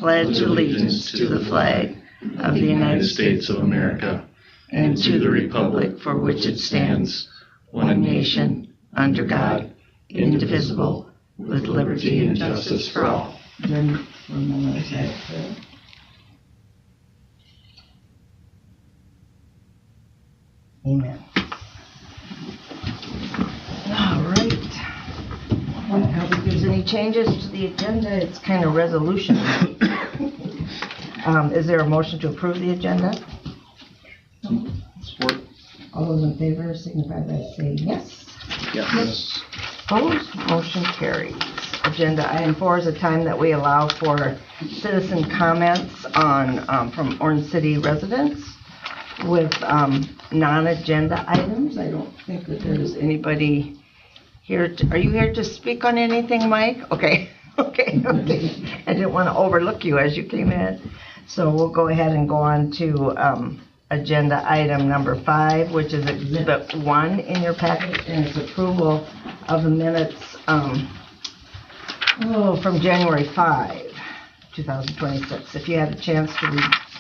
pledge allegiance to the flag of the United States of America and to the republic for which it stands, one nation, under God, indivisible, with liberty and justice for all. Amen. All right. I don't think there's any changes to the agenda. It's kind of resolution. Is there a motion to approve the agenda? Support. All those in favor signify by saying yes. Yes. Opposed? Motion carries. Agenda item 4 is a time that we allow for citizen comments on from Orange City residents with non-agenda items. I don't think that there's anybody here. Are you here to speak on anything, Mike? Okay. Okay. I didn't want to overlook you as you came in. So we'll go ahead and go on to agenda item number 5, which is exhibit 1 in your packet, and it's approval of the minutes from January 5, 2026. If you had a chance to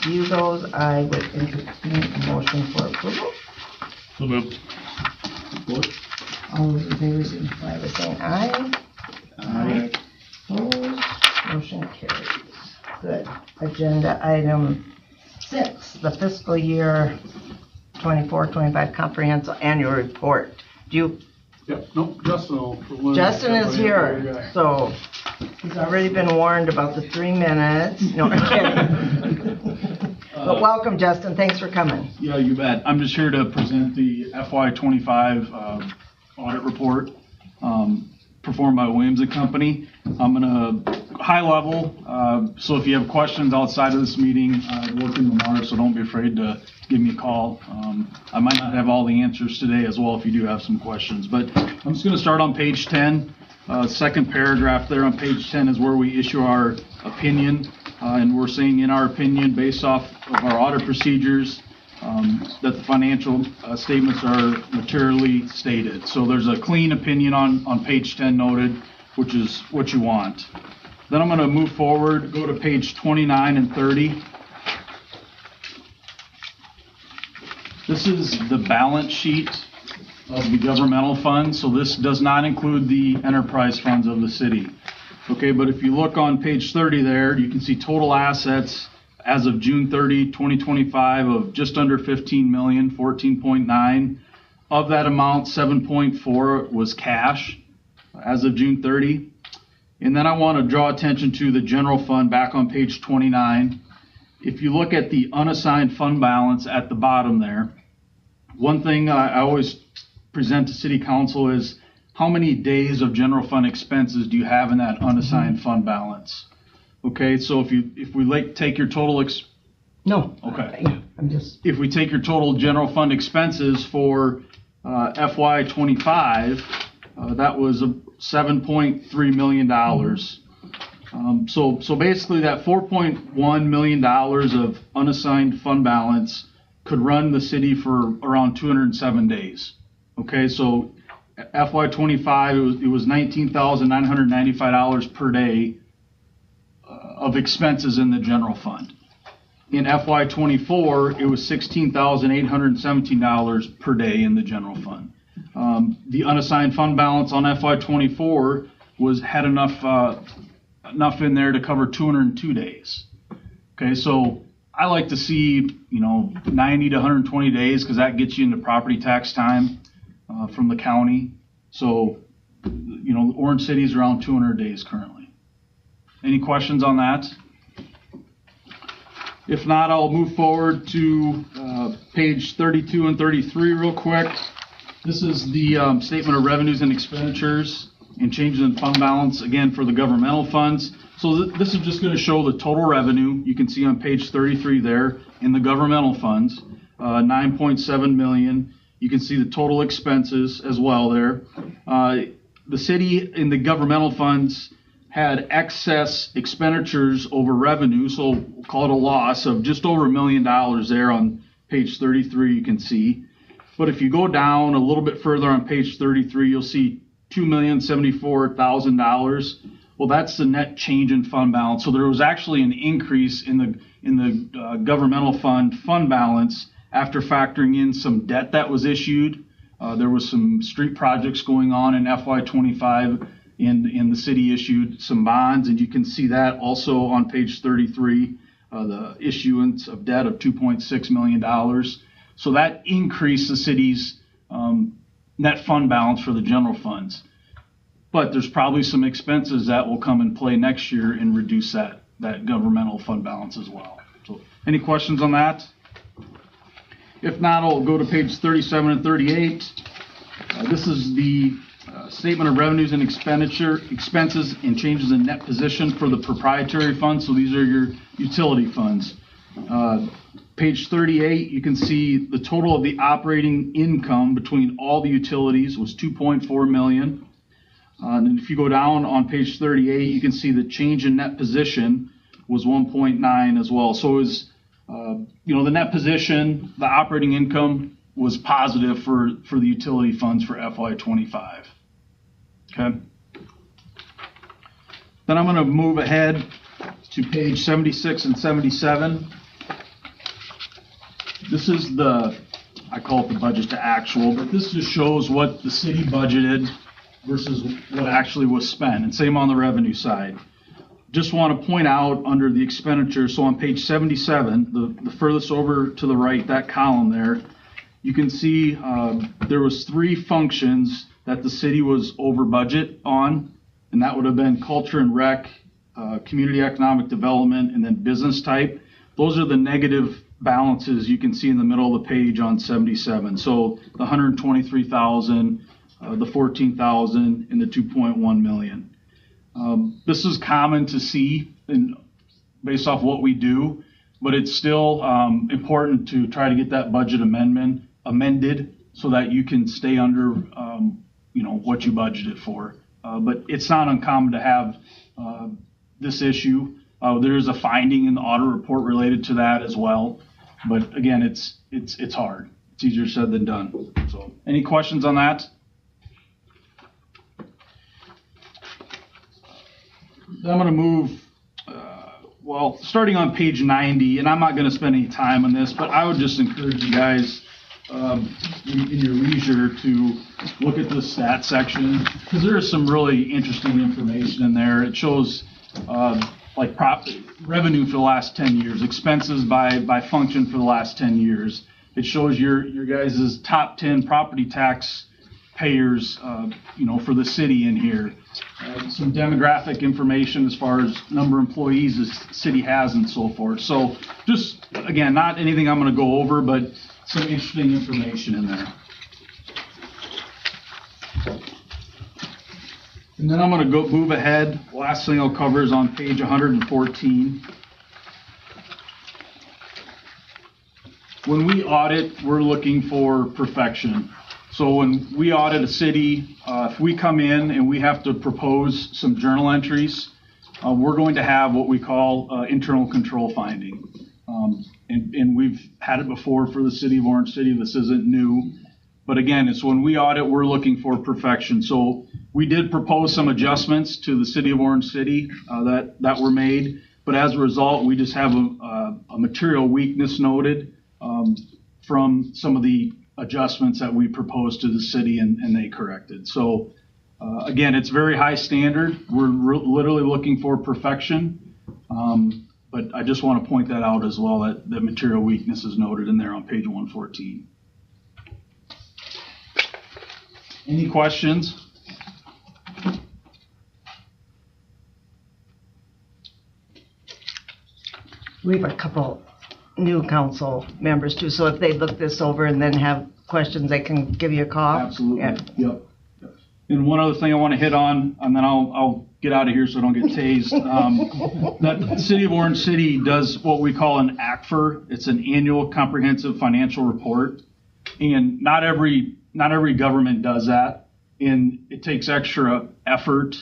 review those, I would entertain a motion for approval. So moved. Support. All those in favor signify by saying aye. Aye. Opposed? Motion carries. Good. Agenda item 6, the fiscal year 24-25 comprehensive annual report. Do you? Yep. Nope. Justin is here, so he's already been warned about the 3 minutes. No, I'm kidding. But welcome, Justin. Thanks for coming. Yeah, you bet. I'm just here to present the FY25 audit report performed by Williams & Company. I'm going to high level, so if you have questions outside of this meeting, work in the Mars, so don't be afraid to give me a call. I might not have all the answers today as well if you do have some questions, but I'm just going to start on page 10. Second paragraph there on page 10 is where we issue our opinion, and we're saying in our opinion, based off of our audit procedures, that the financial statements are materially stated. So there's a clean opinion on page 10 noted, which is what you want. Then I'm going to move forward, go to page 29 and 30. This is the balance sheet of the governmental funds. So this does not include the enterprise funds of the city. Okay, but if you look on page 30 there, you can see total assets as of June 30, 2025 of just under 15 million, 14.9. Of that amount, 7.4 was cash as of June 30. And then I want to draw attention to the general fund back on page 29. If you look at the unassigned fund balance at the bottom there, one thing I always present to City Council is how many days of general fund expenses do you have in that unassigned fund balance? Okay, so if we take your total No. Okay. I'm just. If we take your total general fund expenses for FY25, that was $7.3 million. So basically that $4.1 million of unassigned fund balance could run the city for around 207 days. Okay, so FY25 it was $19,995 per day of expenses in the general fund. In FY24, it was $16,817 per day in the general fund. The unassigned fund balance on FY24 had enough in there to cover 202 days. Okay, so I like to see 90 to 120 days because that gets you into property tax time from the county. So Orange City is around 200 days currently. Any questions on that? If not, I'll move forward to page 32 and 33 real quick. This is the statement of revenues and expenditures and changes in fund balance, again, for the governmental funds. So this is just going to show the total revenue. You can see on page 33 there in the governmental funds, 9.7 million. You can see the total expenses as well there. The city in the governmental funds had excess expenditures over revenue, so we'll call it a loss of just over $1 million there on page 33, you can see. But if you go down a little bit further on page 33, you'll see $2,074,000. Well, that's the net change in fund balance. So there was actually an increase in the governmental fund balance after factoring in some debt that was issued. There was some street projects going on in FY25, and the city issued some bonds, and you can see that also on page 33, the issuance of debt of $2.6 million. So that increased the city's net fund balance for the general funds. But there's probably some expenses that will come in play next year and reduce that governmental fund balance as well. So any questions on that? If not, I'll go to page 37 and 38. This is the statement of revenues and expenses and changes in net position for the proprietary funds. So these are your utility funds. Page 38, you can see the total of the operating income between all the utilities was $2.4 million. And if you go down on page 38, you can see the change in net position was 1.9 as well. So it was, the net position, the operating income was positive for the utility funds for FY25. Okay. Then I'm going to move ahead to page 76 and 77. This is I call it the budget to actual, but this just shows what the city budgeted versus what actually was spent, and same on the revenue side. Just want to point out under the expenditure, so on page 77, the furthest over to the right, that column there, you can see there was 3 functions that the city was over budget on, and that would have been culture and rec, community economic development, and then business type. Those are the negative balances you can see in the middle of the page on 77. So the 123,000, the 14,000, and the 2.1 million. This is common to see based off what we do, but it's still important to try to get that budget amended so that you can stay under what you budgeted for. But it's not uncommon to have this issue. There is a finding in the audit report related to that as well. But again, it's hard. It's easier said than done. So any questions on that? I'm going to move, starting on page 90, and I'm not going to spend any time on this, but I would just encourage you guys in your leisure to look at the stats section, because there is some really interesting information in there. It shows revenue for the last 10 years, expenses by function for the last 10 years. It shows your guys' top 10 property tax payers, for the city in here. Some demographic information as far as number of employees the city has and so forth. So just, again, not anything I'm going to go over, but some interesting information in there. And then I'm going to move ahead. Last thing I'll cover is on page 114. When we audit, we're looking for perfection. So when we audit a city, if we come in and we have to propose some journal entries, we're going to have what we call internal control finding. And we've had it before for the city of Orange City. This isn't new. But again, it's when we audit, we're looking for perfection. So we did propose some adjustments to the city of Orange City that were made. But as a result, we just have a material weakness noted from some of the adjustments that we proposed to the city and they corrected. So again, it's very high standard. We're literally looking for perfection. But I just want to point that out as well, that the material weakness is noted in there on page 114. Any questions? We have a couple new council members too, so if they look this over and then have questions, they can give you a call. Absolutely. Yeah. Yep. And one other thing I want to hit on, and then I'll get out of here so I don't get tased. That the city of Orange City does what we call an ACFR. It's an annual comprehensive financial report, and not every government does that, and it takes extra effort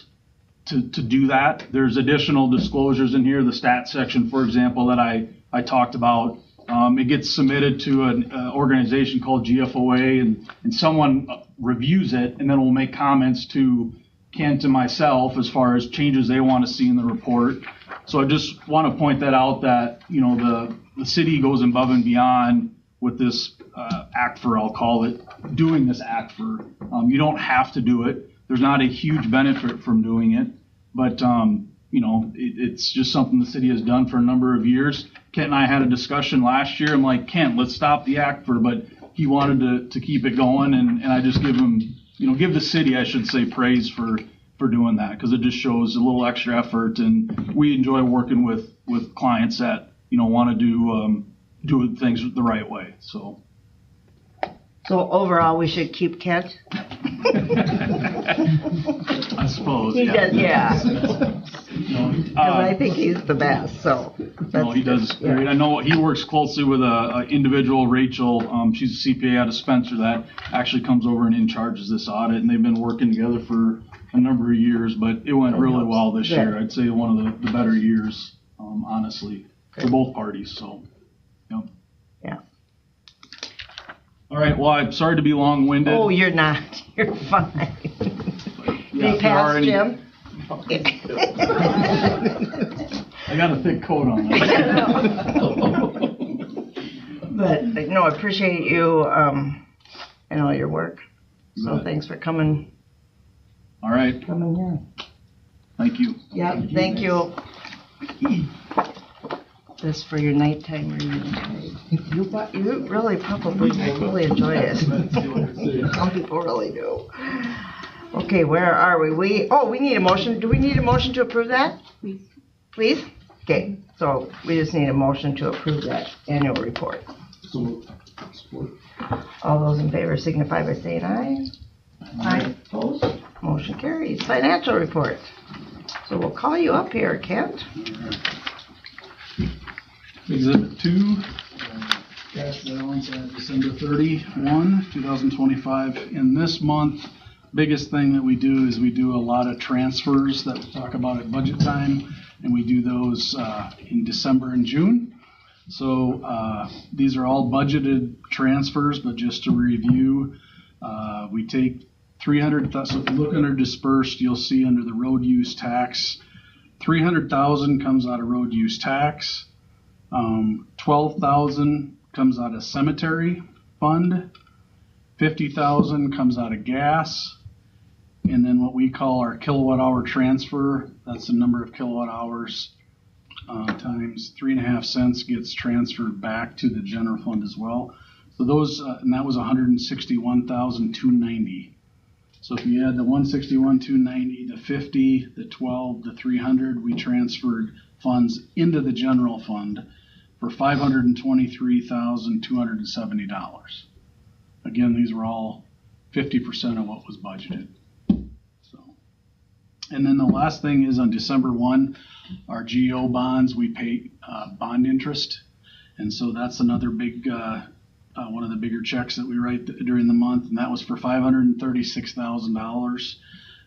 to do that. There's additional disclosures in here. The stats section, for example, that I talked about. It gets submitted to an organization called GFOA, and someone reviews it, and then will make comments to Kent and myself as far as changes they want to see in the report. So I just want to point that out that, you know, the city goes above and beyond with this act for, I'll call it, doing this act for. You don't have to do it. There's not a huge benefit from doing it, but you know, it's just something the city has done for a number of years. Kent and I had a discussion last year. I'm like, Kent, let's stop the act for, but he wanted to keep it going, and I just give him, you know, give the city, I should say, praise for doing that, because it just shows a little extra effort, and we enjoy working with clients that, you know, want to do things the right way. So overall, we should keep Kent? I suppose. He yeah. does, yeah. No, 'Cause I think he's the best, so. no, he does yeah. great. I know he works closely with a individual, Rachel. She's a CPA out of Spencer that actually comes over and in charges this audit, and they've been working together for a number of years, but it went really well this year. I'd say one of the better years, honestly, for both parties, so, yep. Yeah. All right, well, I'm sorry to be long-winded. Oh, you're not. You're fine. Yeah, Did he if there are pass, any- Jim? I got a thick coat on. But, no, I appreciate you, and all your work. So Good. thanks for coming All right, here. thank you. Yeah, thank you. This for your nighttime reading. You really probably will really enjoy it. Some people really do. Okay, where are we? We need a motion. Do we need a motion to approve that? Please? Okay, so we just need a motion to approve that annual report. Support. All those in favor signify by saying aye. Aye. Opposed? Motion carries. Financial report. So we'll call you up here, Kent. Exhibit 2, cash balance at December 31, 2025. In this month, biggest thing that we do is we do a lot of transfers that we talk about at budget time, and we do those in December and June. So these are all budgeted transfers, but just to review, we take 300,000. So if you look under dispersed, you'll see under the road use tax, 300,000 comes out of road use tax. 12,000 comes out of cemetery fund, 50,000 comes out of gas, and then what we call our kilowatt hour transfer, that's the number of kilowatt hours times 3.5 cents gets transferred back to the general fund as well. So those, and that was 161,290. So if you add the 161,290, the 50, the 12, the 300, we transferred funds into the general fund for $523,270. Again, these were all 50% of what was budgeted. So, and then the last thing is on December 1, our GO bonds, we pay bond interest. And so that's another big, one of the bigger checks that we write during the month, and that was for $536,000.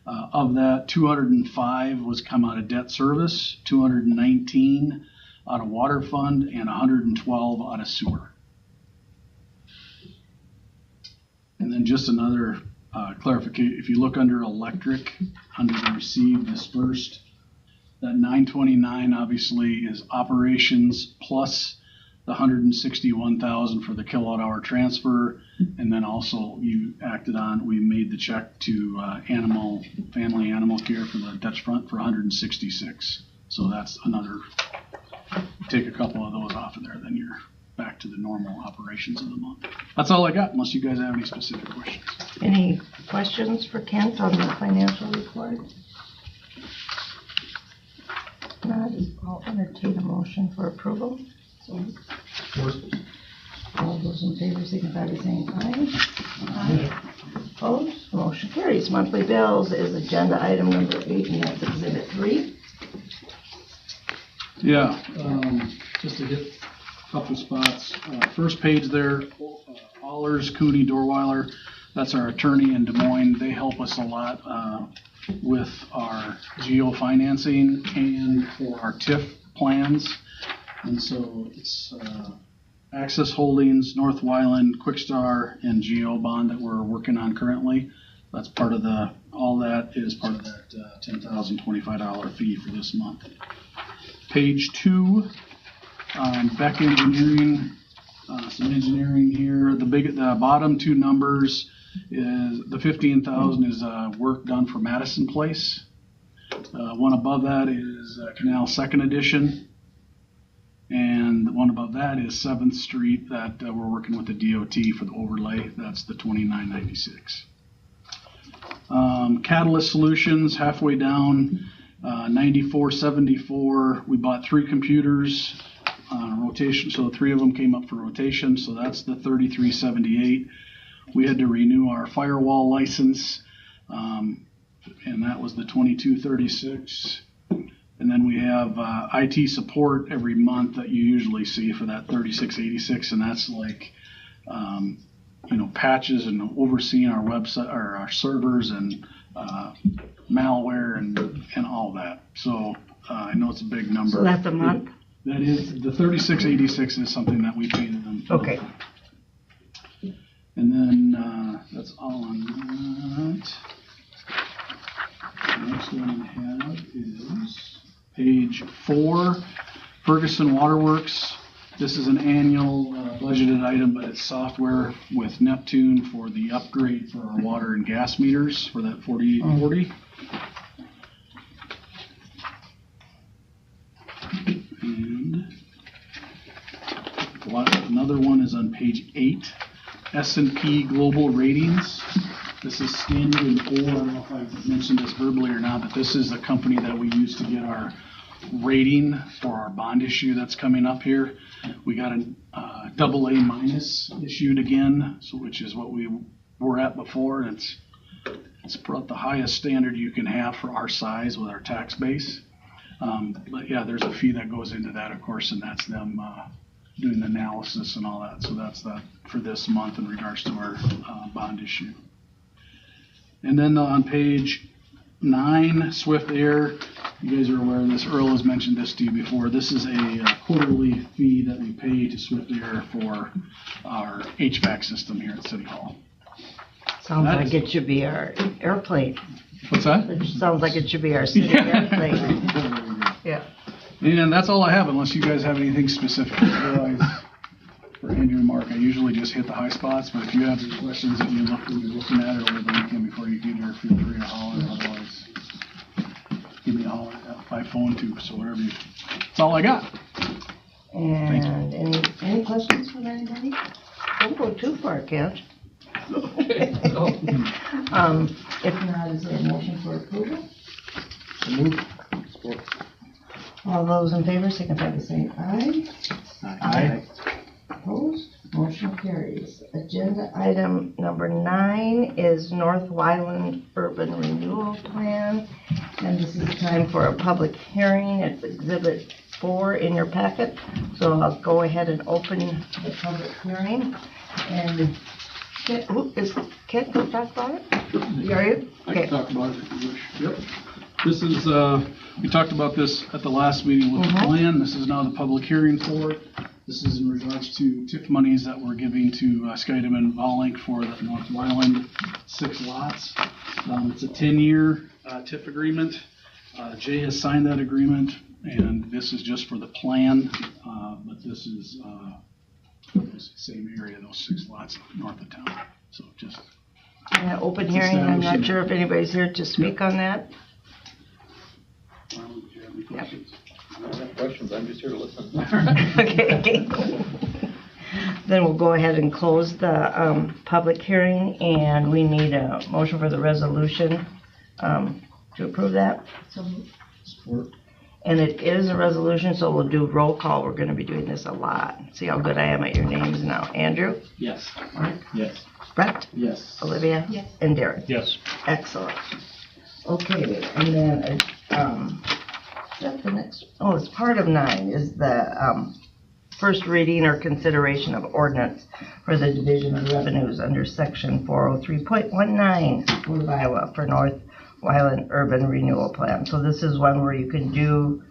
Of that, 205 was come out of debt service, 219 out of water fund, and 112 out of sewer. And then just another clarification, if you look under electric, under the received dispersed, that 929 obviously is operations plus the 161,000 for the kilowatt hour transfer, and then also we made the check to family animal care for the Dutch Front for 166. So that's another, take a couple of those off of there, then you're back to the normal operations of the month. That's all I got, unless you guys have any specific questions. Any questions for Kent on the financial report? Not, I'll entertain a motion for approval. All those in favor signify by saying aye. Aye. Opposed? Motion carries. Monthly bills is agenda item number 8, and that's exhibit 3. Yeah, just to hit a couple spots. First page there, Allers, Cooney, Dorweiler, that's our attorney in Des Moines. They help us a lot with our geo financing and for our TIF plans. And so it's Access Holdings, North Wyland, Quickstar, and Geo Bond that we're working on currently. That's part of all that is part of that $10,025 fee for this month. Page 2, Beck Engineering, some engineering here. The bottom two numbers is the 15,000 is work done for Madison Place. One above that is Canal Second Edition. And the one above that is 7th Street that we're working with the DOT for the overlay. That's the $29.96. Catalyst Solutions, halfway down, 9474. We bought 3 computers on rotation, so 3 of them came up for rotation, so that's the 3378. We had to renew our firewall license, and that was the 2236. And then we have IT support every month that you usually see for that 3686, and that's like patches and overseeing our website or our servers and malware and all that. So I know it's a big number. So that's a month? That is, the 3686 is something that we pay them. Okay. And then that's all on that. The next one we have is page 4, Ferguson Waterworks. This is an annual budgeted item, but it's software with Neptune for the upgrade for our water and gas meters for that 4840. And another one is on page 8, S&P Global Ratings. This is Standard & Poor's. I don't know if I've mentioned this verbally or not, but this is the company that we use to get our rating for our bond issue that's coming up here. We got an AA- issued again, so which is what we were at before. It's about the highest standard you can have for our size with our tax base. But yeah, there's a fee that goes into that, of course, and that's them doing the analysis and all that. So that's that for this month in regards to our bond issue. And then on page 9, Swift Air. You guys are aware of this. Earl has mentioned this to you before. This is a quarterly fee that we pay to Swift Air for our HVAC system here at City Hall. Sounds like it should be our airplane. What's that? It sounds like it should be our city airplane. Yeah. And that's all I have, unless you guys have anything specific. Otherwise, for Andrew and Mark, I usually just hit the high spots, but if you have any questions that you're looking at it over the weekend before you get here, feel free to holler. Otherwise, give me a holler by phone too, so whatever you, that's all I got. And any questions from anybody? Don't go too far, Kent. If not, is there a motion for approval? Support. All those in favor signify by saying aye. Aye. Opposed? Motion carries. Agenda item number 9 is North Wyland Urban Renewal Plan. And this is the time for a public hearing. It's Exhibit 4 in your packet. So I'll go ahead and open the public hearing. And Kent going to talk about it? Are you? I can talk about it if you wish. Yep. This is, we talked about this at the last meeting with the plan. This is now the public hearing for it. This is in regards to TIF monies that we're giving to Skydam and Volink for the North Wyland 6 lots. It's a 10-year TIF agreement. Jay has signed that agreement, and this is just for the plan, but this is the same area, those 6 lots north of town. So just open hearing. I'm not sure if anybody's here to speak on that. do you have any questions? I don't have questions, I'm just here to listen. Okay. Then we'll go ahead and close the public hearing, and we need a motion for the resolution to approve that. Support. And it is a resolution, so we'll do roll call. We're going to be doing this a lot. See how good I am at your names now. Andrew? Yes. Mark? Yes. Brett? Yes. Olivia? Yes. And Derek? Yes. Excellent. Okay, and then that's the next. Oh, it's part of 9 is the first reading or consideration of ordinance for the division of revenues under section 403.19 Code of Iowa for North Wyland Urban Renewal Plan. So this is one where you can do.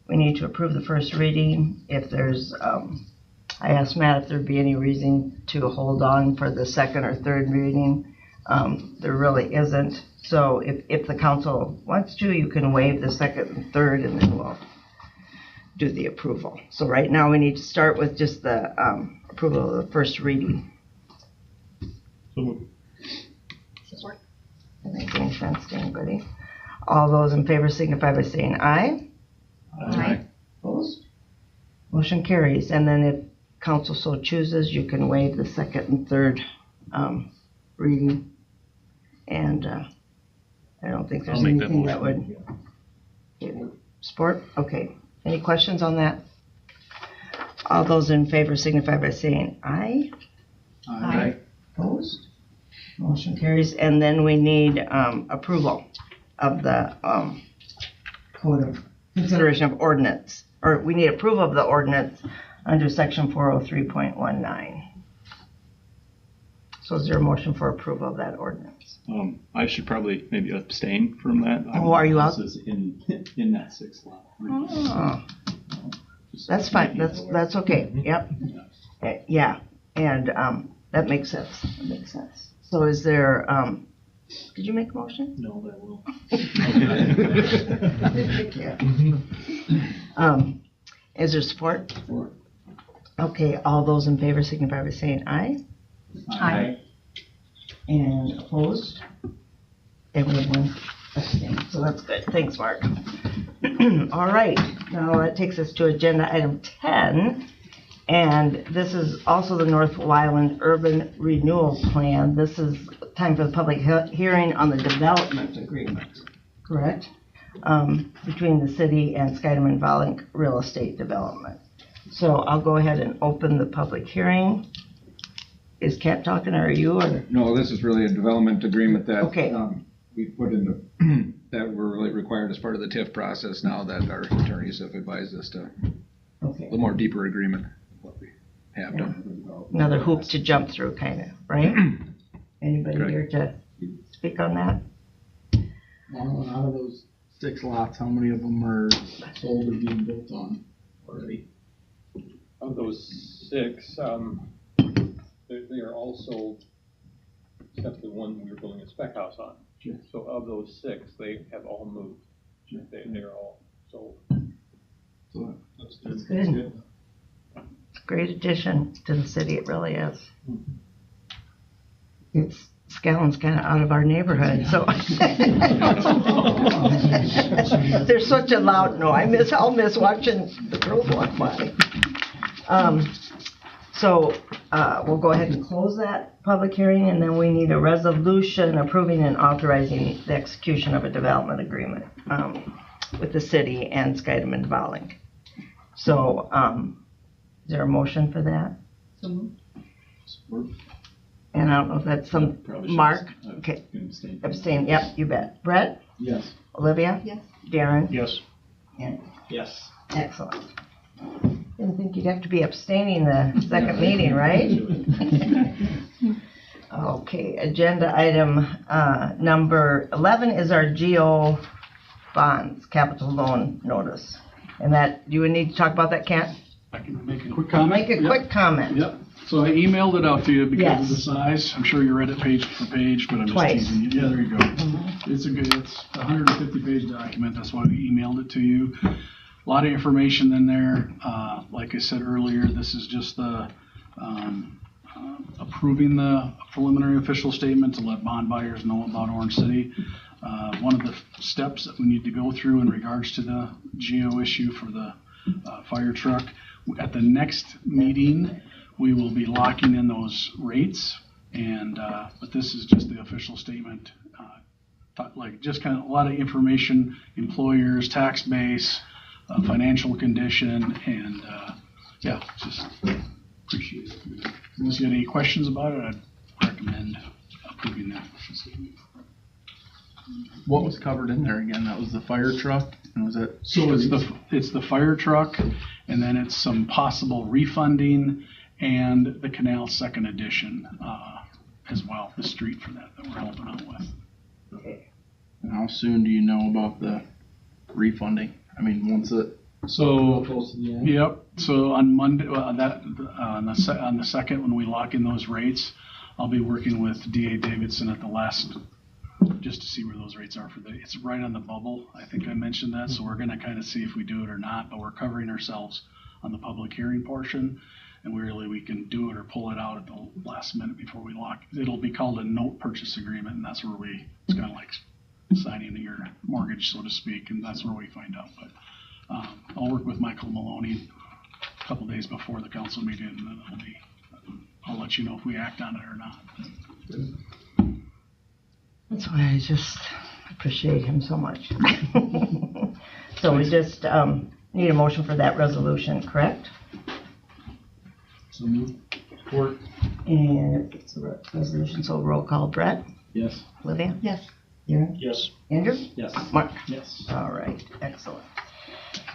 We need to approve the first reading. If there's, I asked Matt if there'd be any reason to hold on for the second or third reading. There really isn't. So if the council wants to, you can waive the second and third, and then we'll do the approval. So right now, we need to start with just the approval of the first reading. Support. Does that make any sense to anybody? All those in favor signify by saying aye. Aye. Opposed? Motion carries. And then if council so chooses, you can waive the second and third reading. And I don't think there's I'll make that anything that motion. would support. Okay. Any questions on that? All those in favor signify by saying aye. Aye. Opposed? Motion carries. And then we need approval of the code of consideration of ordinance, or we need approval of the ordinance under section 403.19. So is there a motion for approval of that ordinance? I should probably maybe abstain from that. Oh, are you out? This is in that 6th lot. Oh, that's fine. That's okay. Yep. Yeah. And that makes sense. That makes sense. So is there, did you make a motion? No, that will. Yeah. Is there support? Okay, all those in favor signify by saying aye. Aye. And opposed? And we have one abstain, so that's good. Thanks, Mark. All right, now that takes us to agenda item 10. And this is also the North Wyland Urban Renewal Plan. This is time for the public hearing on the development agreement, correct? Between the city and Skydeman Volink Real Estate Development. So I'll go ahead and open the public hearing. Is Kat talking, or are you, or? No, this is really a development agreement that Okay. we put in the, that we're really required as part of the TIF process now that our attorneys have advised us to Okay. a little more deeper agreement, what we have done. Another hoop to jump through, kind of, right? Anybody Correct. here to speak on that? Well, out of those 6 lots, how many of them are sold or being built on already? Of those 6, they are all sold, except the one we were building a spec house on. Sure. So of those 6, they have all moved. Sure. They're all sold. So that's good. That's good. It's a great addition to the city, it really is. It's, Scallon's kind of out of our neighborhood, so. There's such a loud, no, I'll miss watching the girls walk by. So we'll go ahead and close that public hearing, and then we need a resolution approving and authorizing the execution of a development agreement with the city and Skydeman Volink. So is there a motion for that? Support. And I don't know if that's some, Probably should. Mark? I Okay, can abstain. abstain, yep, you bet. Brett? Yes. Olivia? Yes. Darren? Yes. And Yes. excellent. Didn't think you'd have to be abstaining the second meeting, right? Okay, agenda item number 11 is our GO bonds, capital loan notice. And that, you would need to talk about that, Kent? I can make a quick comment. Make a Yep. quick comment. Yep. So I emailed it out to you because of the Yes. size. I'm sure you read it page for page, but I'm just Twice. teasing you. Yeah, there you go. It's a 150-page document. That's why we emailed it to you. A lot of information in there. Like I said earlier, this is just the approving the preliminary official statement to let bond buyers know about Orange City. One of the steps that we need to go through in regards to the GO issue for the fire truck. At the next meeting, we will be locking in those rates, and but this is just the official statement, like just kind of a lot of information, employers, tax base, financial condition, and yeah, just appreciate it. Unless you had any questions about it, I'd recommend approving that official statement. What was covered in there again? That was the fire truck, and was that? So it's the fire truck, and then it's some possible refunding and the canal second edition as well, the street for that we're helping out with. And how soon do you know about the refunding? I mean, once it So, close to the end. yep, so on Monday, on the second, when we lock in those rates, I'll be working with DA Davidson at the last, just to see where those rates are it's right on the bubble. I think I mentioned that, so we're gonna kind of see if we do it or not, but we're covering ourselves on the public hearing portion. And we can do it or pull it out at the last minute before we lock. It'll be called a note purchase agreement, and that's where it's kind of like signing your mortgage, so to speak, and that's where we find out. But I'll work with Michael Maloney a couple days before the council meeting, and then I'll let you know if we act on it or not. That's why I just appreciate him so much. So we just need a motion for that resolution, correct? So move. Support. And it's a resolution, so roll call. Brett? Yes. Olivia? Yes. Aaron? Yes. Andrew? Yes. Mark? Yes. All right, excellent.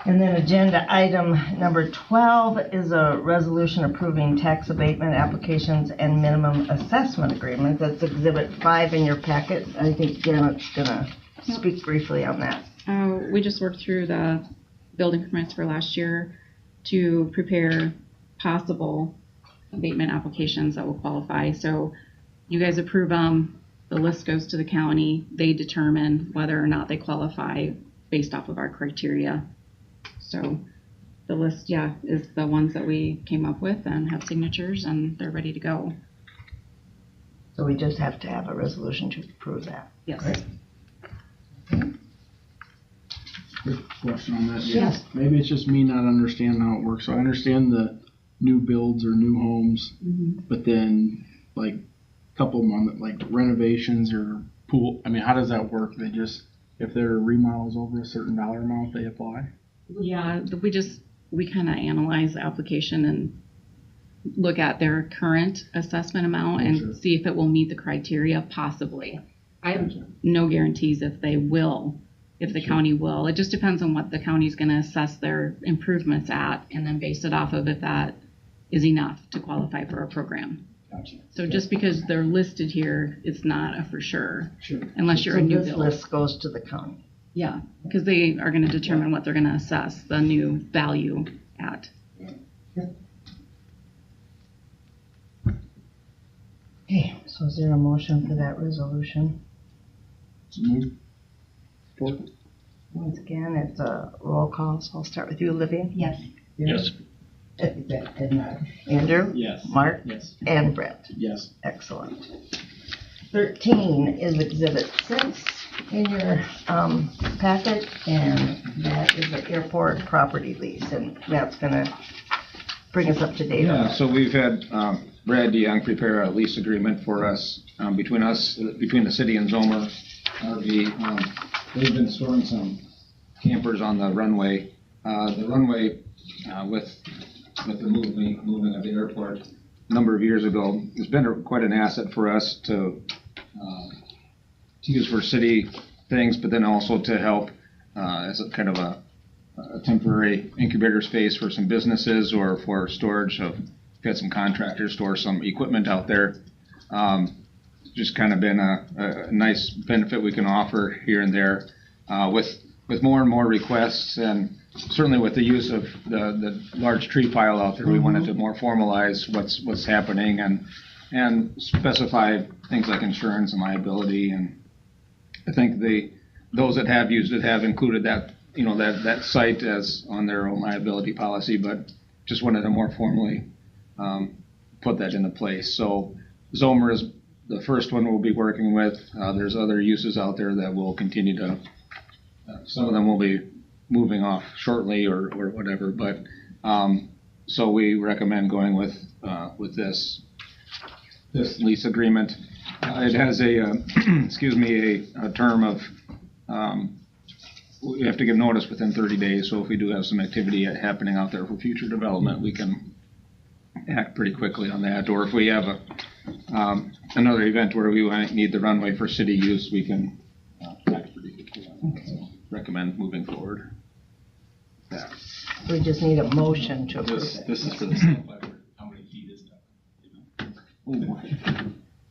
And then agenda item number 12 is a resolution approving tax abatement applications and minimum assessment agreement. That's exhibit 5 in your packet. I think Janet's gonna speak briefly on that. We just worked through the building permits for last year to prepare possible abatement applications that will qualify. So you guys approve them, the list goes to the county, they determine whether or not they qualify based off of our criteria. So the list, is the ones that we came up with and have signatures and they're ready to go. So we just have to have a resolution to approve that. Yes. Right. Quick question on that. Yes. Maybe it's just me not understanding how it works. So I understand the new builds or new homes, but then like a couple months, like renovations or pool. I mean, how does that work? They just, if there are remodels over a certain dollar amount, they apply? Yeah, we kind of analyze the application and look at their current assessment amount and Sure. see if it will meet the criteria, possibly. I have no guarantees if they will, if the county will. It just depends on what the county's going to assess their improvements at and then base it off of if that is enough to qualify for a program. Gotcha. So just because they're listed here, it's not a for sure, Sure. unless you're So a new this build. list goes to the county. Yeah, because they are going to determine what they're going to assess the new value at. Okay, so is there a motion for that resolution? So move. Support. Once again, it's a roll call, so I'll start with you, Olivia. Yes. Yes. Andrew? Yes. Mark? Yes. And Brett. Yes. Excellent. 13 is exhibit 6 in your packet, and that is the airport property lease, and Matt's gonna bring us up to date on Yeah, that. so we've had Brad DeYoung prepare a lease agreement for us, between the city and Zomer RV. They've been storing some campers on the runway. The runway, with the moving of the airport a number of years ago, has been quite an asset for us to use for city things, but then also to help as a kind of a temporary incubator space for some businesses or for storage of, we've had some contractors store some equipment out there. Just kind of been a nice benefit we can offer here and there. With more and more requests, and certainly with the use of the large tree pile out there, we wanted to more formalize what's happening and specify things like insurance and liability. And I think those that have used it have included that, that site as on their own liability policy, but just wanted to more formally put that into place. So Zomer is the first one we'll be working with. There's other uses out there that will continue to, some of them will be moving off shortly or whatever, but so we recommend going with this lease agreement. It has a term of, we have to give notice within 30 days, so if we do have some activity happening out there for future development, we can act pretty quickly on that. Or if we have another event where we might need the runway for city use, we can act pretty quickly on that. So recommend moving forward. Yeah. We just need a motion to approve it. This is for the site. How many feet is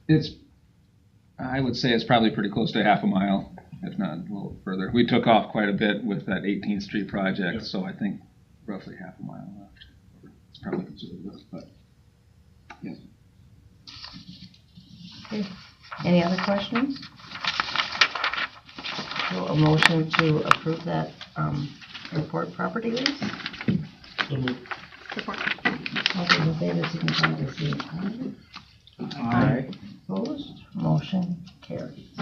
that? I would say it's probably pretty close to half a mile, if not a little further. We took off quite a bit with that 18th Street project, so I think roughly half a mile left. It's probably considerable, but yeah. Any other questions? So a motion to approve that airport property lease? Support. All those in favor, signify by saying aye. Opposed? Motion carries.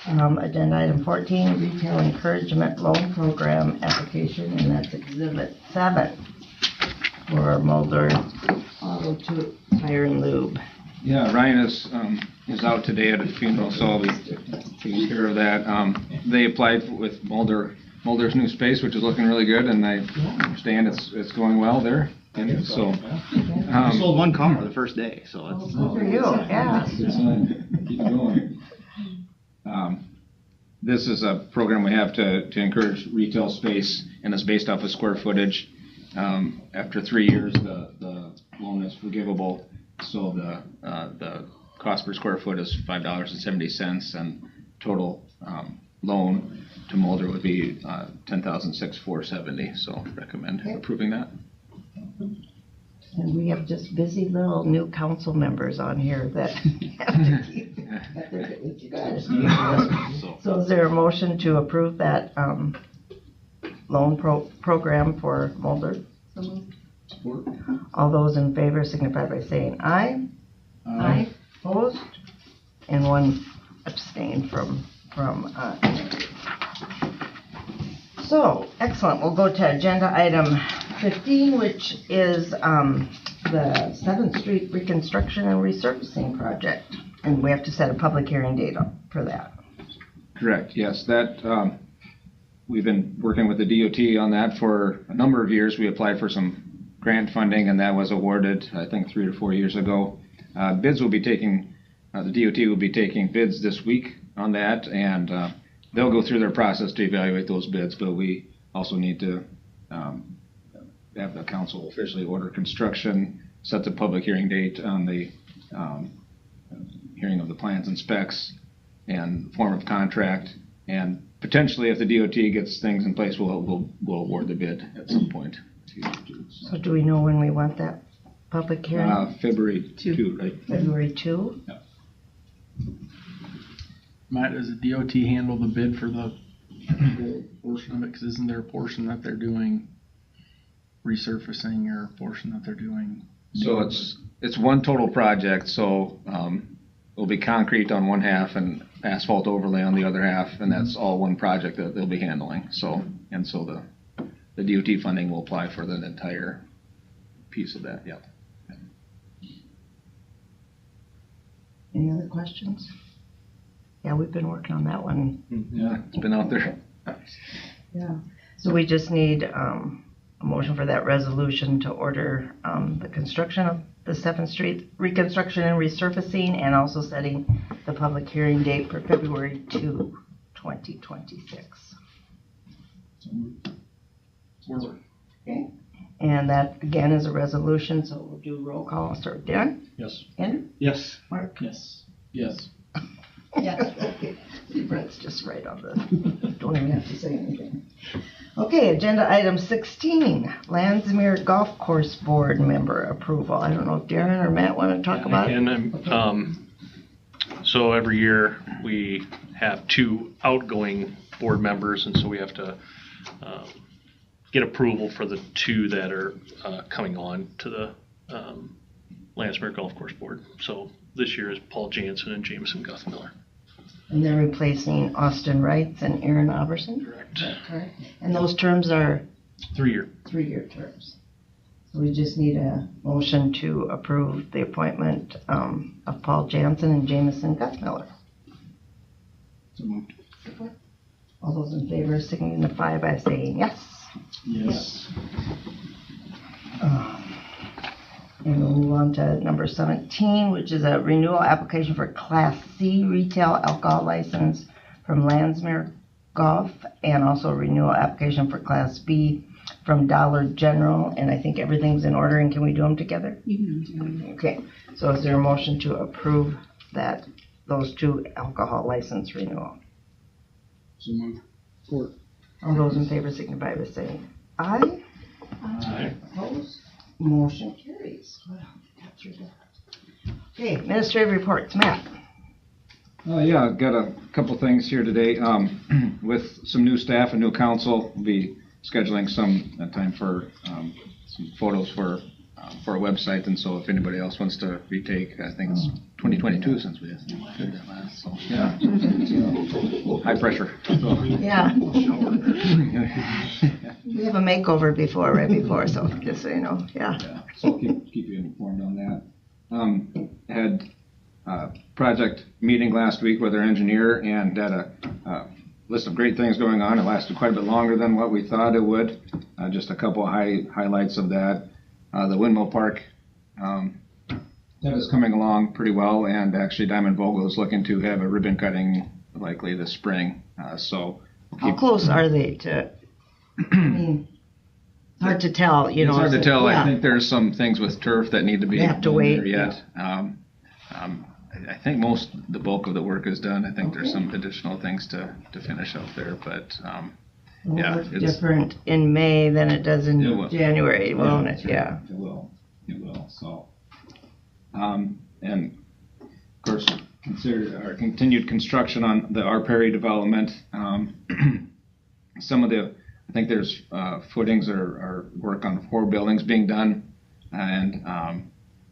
Agenda item 14, Retail Encouragement Loan Program application, and that's Exhibit 7 for Mulder Auto Tire and Lube. Yeah, Ryan is out today at a funeral, so I'll be taking care of that. They applied with Mulder's new space, which is looking really good, and I understand it's going well there. And so, I sold one car the first day, so Good for you, yeah. good sign. Keep it going. This is a program we have to encourage retail space, and it's based off of square footage. After 3 years, the loan is forgivable, so the cost per square foot is $5.70, and total loan to Mulder would be $10,670. So recommend approving that. And we have just busy little new council members on here that have to keep with you guys. So is there a motion to approve that loan program for Mulder? Support. All those in favor signify by saying aye. Aye. Opposed? And one abstain from So, excellent. We'll go to agenda item 15, which is the 7th Street Reconstruction and Resurfacing Project. And we have to set a public hearing date for that. Correct, yes. That we've been working with the DOT on that for a number of years. We applied for some grant funding, and that was awarded, I think, 3 or 4 years ago. Bids will be taking, the DOT will be taking bids this week on that, and they'll go through their process to evaluate those bids, but we also need to have the council officially order construction, set the public hearing date on the hearing of the plans and specs, and form of contract, and potentially if the DOT gets things in place, we'll award the bid at some point. So do we know when we want that public hearing? February 2, right? February 2? Matt, does the DOT handle the bid for the portion of it? Because isn't there a portion that they're doing resurfacing or a portion that they're doing? So it's one total project, so it'll be concrete on one half and asphalt overlay on the other half, and that's all one project that they'll be handling. So the DOT funding will apply for the entire piece of that, yep. Any other questions? Yeah, we've been working on that one. Yeah, it's been out there. Yeah. So we just need a motion for that resolution to order the construction of the 7th Street reconstruction and resurfacing, and also setting the public hearing date for February 2, 2026. Okay. And that again is a resolution, so we'll do roll call. I'll start with Darren. Yes. Andrew. yes. Mark. Yes. Yes. Yes. See, Brett's just right on the, don't even have to say anything. Okay, agenda item 16, Landsmere Golf Course Board member approval. I don't know if Darren or Matt want to talk about it. And so every year we have 2 outgoing board members, and so we have to get approval for the 2 that are coming on to the Landsmere Golf Course Board. So this year is Paul Jansen and Jameson Guthmiller. And they're replacing Austin Wrights and Aaron Alberson? Correct. Correct. And those terms are 3-year. 3-year terms. So we just need a motion to approve the appointment of Paul Jansen and Jameson Guthmiller. So moved. All those in favor signify by saying yes. Yes. And we'll move on to number 17, which is a renewal application for Class C retail alcohol license from Landsmere Golf, and also a renewal application for Class B from Dollar General. And I think everything's in order, and can we do them together? You can do them. Okay, so is there a motion to approve those 2 alcohol license renewal? So moved. Support. All those in favor signify by saying aye. Aye. Opposed? Motion carries. Wow, got through that. Okay, administrative reports. Matt. Yeah, I've got a couple things here today. With some new staff and new council, we'll be scheduling some time for some photos for our website. And so if anybody else wants to retake, I think it's 2022 since we did that last. So, yeah. High pressure. Yeah. We have a makeover right before, so just so you know, yeah. So I'll keep you informed on that. Had a project meeting last week with our engineer and had a list of great things going on. It lasted quite a bit longer than what we thought it would. Just a couple of highlights of that. The Windmill Park, that is coming along pretty well, and actually Diamond Vogel is looking to have a ribbon cutting likely this spring. So How close are they to, I mean, hard to tell, you know. It's hard to tell. Yeah. I think there's some things with turf that need to be They have to done wait, there yet. I think the bulk of the work is done. I think there's some additional things to finish up there, but It'll yeah, look it's different in May than it does in It will. January, won't it? Yeah. It will. So, and of course, consider our continued construction on the R. Perry development. Some of I think there's footings or work on 4 buildings being done, and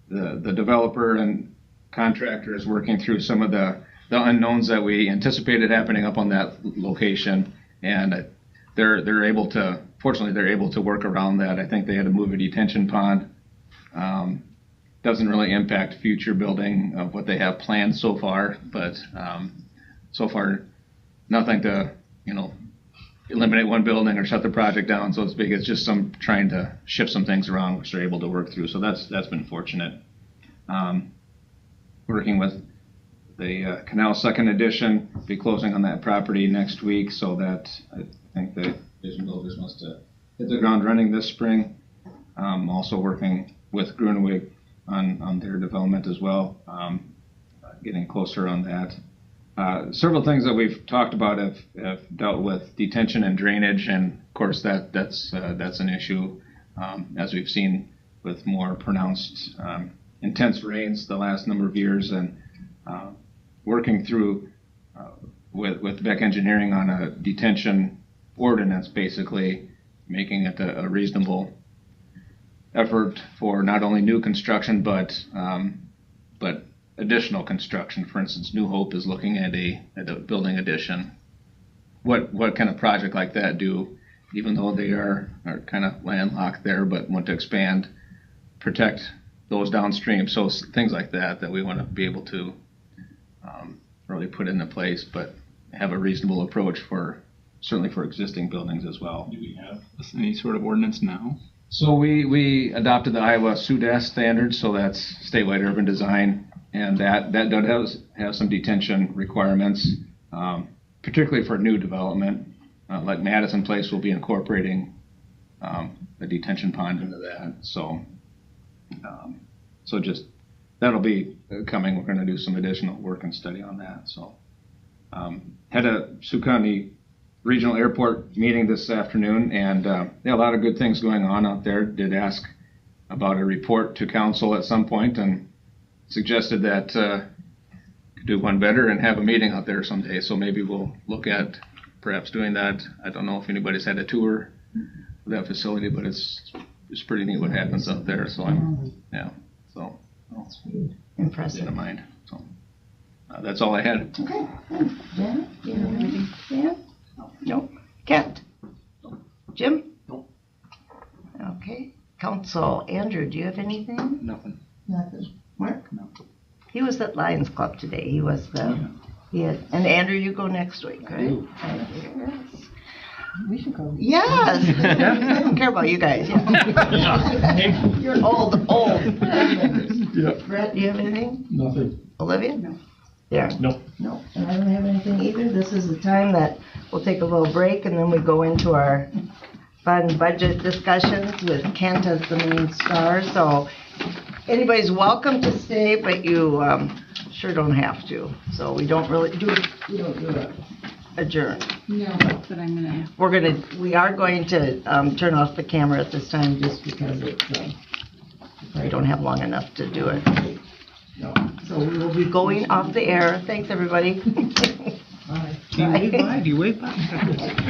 the developer and contractor is working through some of the unknowns that we anticipated happening up on that location, and they're able to. Fortunately, they're able to work around that. I think they had to move a detention pond. Doesn't really impact future building of what they have planned so far, but so far nothing to eliminate one building or shut the project down, so to speak. It's just some trying to shift some things around, which they're able to work through. So that's been fortunate. Working with the Canal Second Edition, be closing on that property next week, so that I think the Vision Builders wants to hit the ground running this spring. Also working with Grunewig on their development as well, getting closer on that. Several things that we've talked about have dealt with detention and drainage, and of course that's an issue as we've seen with more pronounced intense rains the last number of years, and working through with Beck Engineering on a detention ordinance, basically making it a reasonable effort for not only new construction but additional construction. For instance, New Hope is looking at a building addition. What kind of project like that do, even though they are kind of landlocked there, but want to expand, protect those downstream? So things like that we want to be able to really put into place, but have a reasonable approach certainly for existing buildings as well. Do we have any sort of ordinance now? So we adopted the Iowa SUDAS standards, so that's statewide urban design, and that does have some detention requirements, particularly for new development. Like Madison Place will be incorporating a detention pond into that. So just that'll be coming. We're going to do some additional work and study on that. So had a Sioux County Regional Airport meeting this afternoon, and a lot of good things going on out there. Did ask about a report to council at some point, and suggested that could do one better and have a meeting out there someday. So maybe we'll look at perhaps doing that. I don't know if anybody's had a tour of that facility, but it's pretty neat what happens out there. So Impressive. in mind. So that's all I had. Okay. Janet, do you have anything? Dan? No. Kent? Jim? Nope. Okay. Council, Andrew, do you have anything? Nothing. Nothing. Mark? No. He was at Lions Club today. He was and Andrew, you go next week, right? Yes. We should go. Yes. I don't care about you guys. Yeah. You're old. Yeah. Brett, do you have anything? Nothing. Olivia? No. Yeah. Nope. No. And I don't have anything either. This is the time that we'll take a little break, and then we go into our fun budget discussions with Kent as the main star. So anybody's welcome to stay, but you sure don't have to. So we don't really do adjourn. No, but We are going to turn off the camera at this time just because it's, we don't have long enough to do it. So we will be going off the air. Thanks, everybody. Do you wave by?